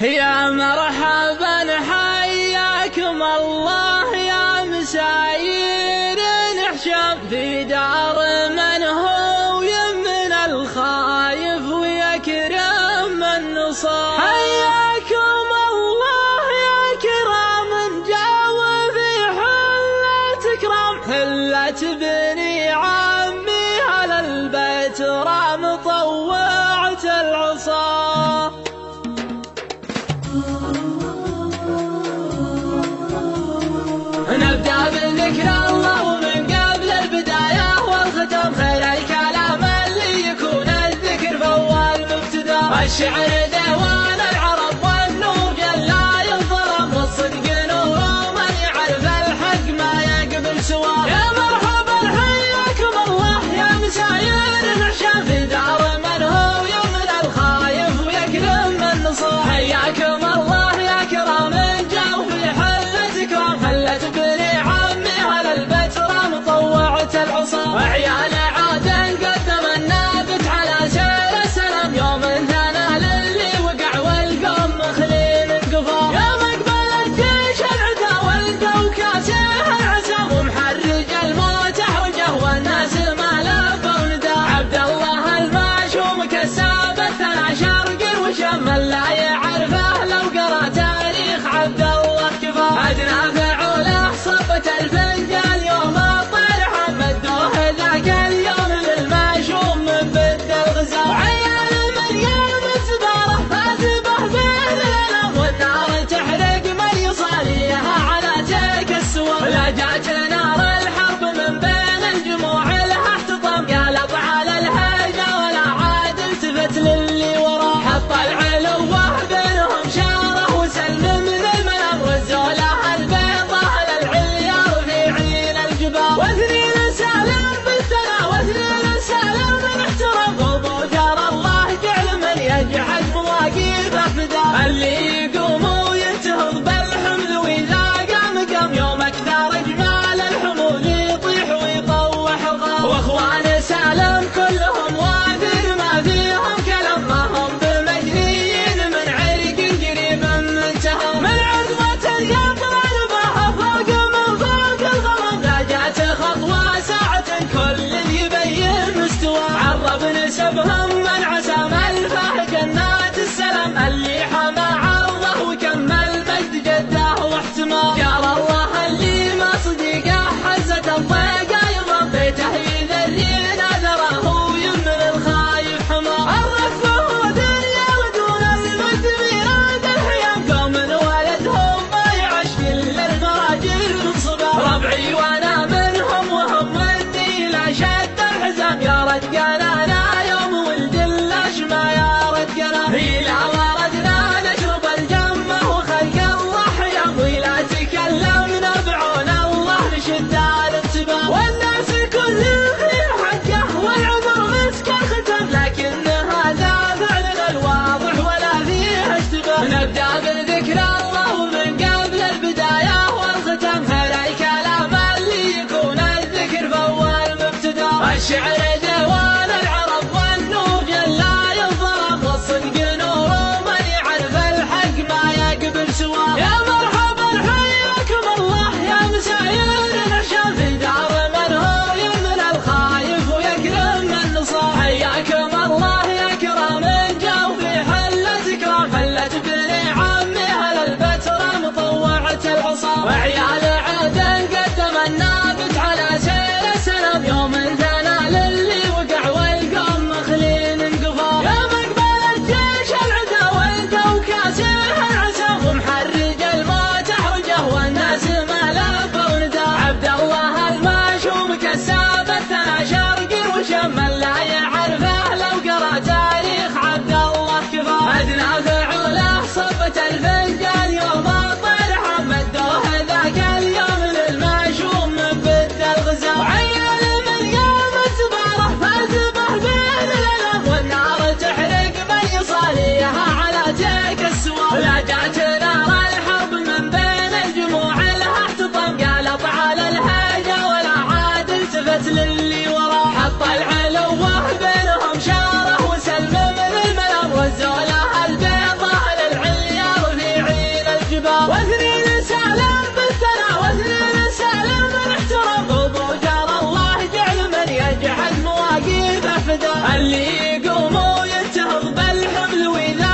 يا مرحبا حياكم الله يا مساير نحشم في دار من هو يمن الخايف ويكرم من نصاب. حياكم الله يا كرام جاو في حلة كرام، حلة بني عمي على البيت رام طوعت العصا. نبدأ بذكر الله ومن قبل البداية والختم، خير الكلام اللي يكون الذكر فأول مبتدأ. الشعر ديوان العرب والنور جلا ينظلم، والصدق نور من يعرف الحق ما يقبل سواه. يا مرحبا حياكم الله يا مساير نحشم في دار من هو يمن الخايف ويكرم من نصاب. حياكم الله يا كرام جاو في حلة كرام، حلة بني عمي على البيت رام طوعت العصا. وعيال عادن قدم النابت على سير السلام، يوم ثنى للي وقع والقوم مخلين القفا. يا مقبل الجيش العدا والقو كاسه العسى، ومحرج الموت احرجه والناس ما لبوا ندى. عبد الله الماشوم كساب الثنى شرقر وشم، لا يعرفه لو قرا تاريخ عبد الله كفا. ادنى فعوله صبت الفنجان يوم الطرح، مدوه ذاك اليوم للماشوم من بد الغزال. وعيال من يوم الزباره فاتبه بين الالم، والنار تحرق من يصاليها على تلك السوار. لا جات نار الحرب من بين الجموع لها احتطم، قالت على الهيجه ولا عاد التفت للي وراه. حط العلوه بينهم شاره وسلم من المنام، وزوا لها البيضه للعليا رفيعين الجبال. واثنين سالم بالثنى واثنين سالم من احترم، وبوجر الله جعل من يجعل مواقيفه فدا. اللي يقوم وينتهض بالحمد واذا قام قام، يوم اكثر جمال الحمول يطيح ويطوح الغار. واخوان سالم كلهم وافر ما فيهم كلام، ما هم بمجنيين من عرق قريب من تهم. من عظمة القطر البحر فوق من فوق الغمام، لا جات خطوة ساعة كل يبين مستوى. عرب نسبهم من عسام الفاه جنات السلام، اللي حمى عرضه وكمل مجد جده واحتمى. جار الله اللي ما صديقه حزة الضيقة يضم، بيته يذرين اثره ويمن الخايف حمى. الرفه دنيا ودون المجد ميراد الحيام، قوم ولدهم ما يعش كل المراجل منصبا. ربعي وانا منهم وهم ودي لا شد الحزام، يا رجال انا يوم ولد اللاش ما يا رجال. إلى وردنا نشرب الجمة وخلق الله حيام، ولا تكلمنا بعون الله نشد الانتباه. والناس كل في حقه والعمر مسك الختم، لكن هذا فعلنا الواضح ولا فيه اشتباه. نبدأ بذكر الله ومن قبل البداية والختم، خير الكلام اللي يكون الذكر فأول مبتدأ. الشعر ديوان العرب والنور جلا ينظلم، والصدق نور من يعرف الحق ما يقبل سواه. يا مرحبا حياكم الله يا مساير نحشم في دار من هو يمن الخايف ويكرم من نصاب. حياكم الله يا كرام جاو في حلة كرام، حلة بني عمي على البيت رام طوعت العصا. وعيال عادن قدم النابت على سير السلام، يوم ثنى للي وقع والقوم مخلين انقفا. يا مقبل الجيش العدا والقو كاسه العسى، ومحرج الموت احرجه والناس ما لبوا ندى. عبد الله الماشوم كساب الثنى شرقر وشم، لا يعرفه لو قرا تاريخ عبد الله كفا. ادنى فعوله صبت الفنجان يوم الطرح، مدوه ذاك اليوم للماشوم من بد الغزال. وعيال من يوم الزباره فاتبه بين الالم، والنار تحرق من يصاليها على تلك السوار. لا جات نار الحرب من بين الجموع لها احتطم، قالت على الهيجه ولا عاد التفت للي وراه. حط العلوه بينهم شاره وسلم من المنام، وزوا لها البيضه للعليا اللي يقوم وينتهض بالحمل وإذا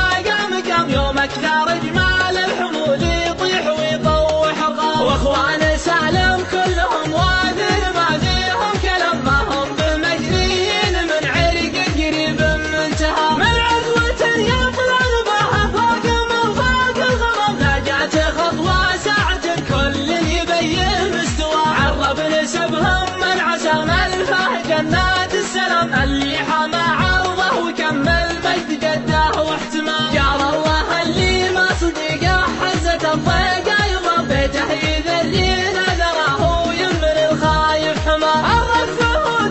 قام يوم أكثر إجمال الحمول يطيح ويطوح الغار. وأخوان سالم كلهم واذر ما فيهم كلام ما هم بمجنين من عرق قريب منتهى من عدوة يطلع بها فوق من فوق الغرب. لا جات خطوة ساعة كل يبين مستوى عرب نسبهم من عسام الفاه جنات السلام اللي حمى عرضه وكمل مجد جده واحتمال. جار الله اللي ما صدقه حزة الضيقة يضرب بيته يذري نذره ويمن الخايف حماه. الرد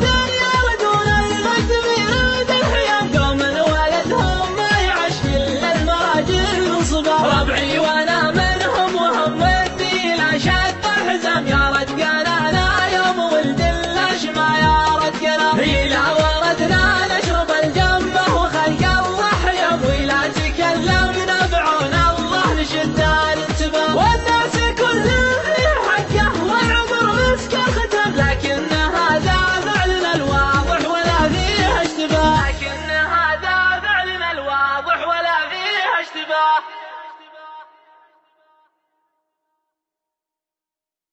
دنيا ودون الغد بيرد الخيام قوم ولدهم ما يعش إلا المراجل صبا. ربعي وانا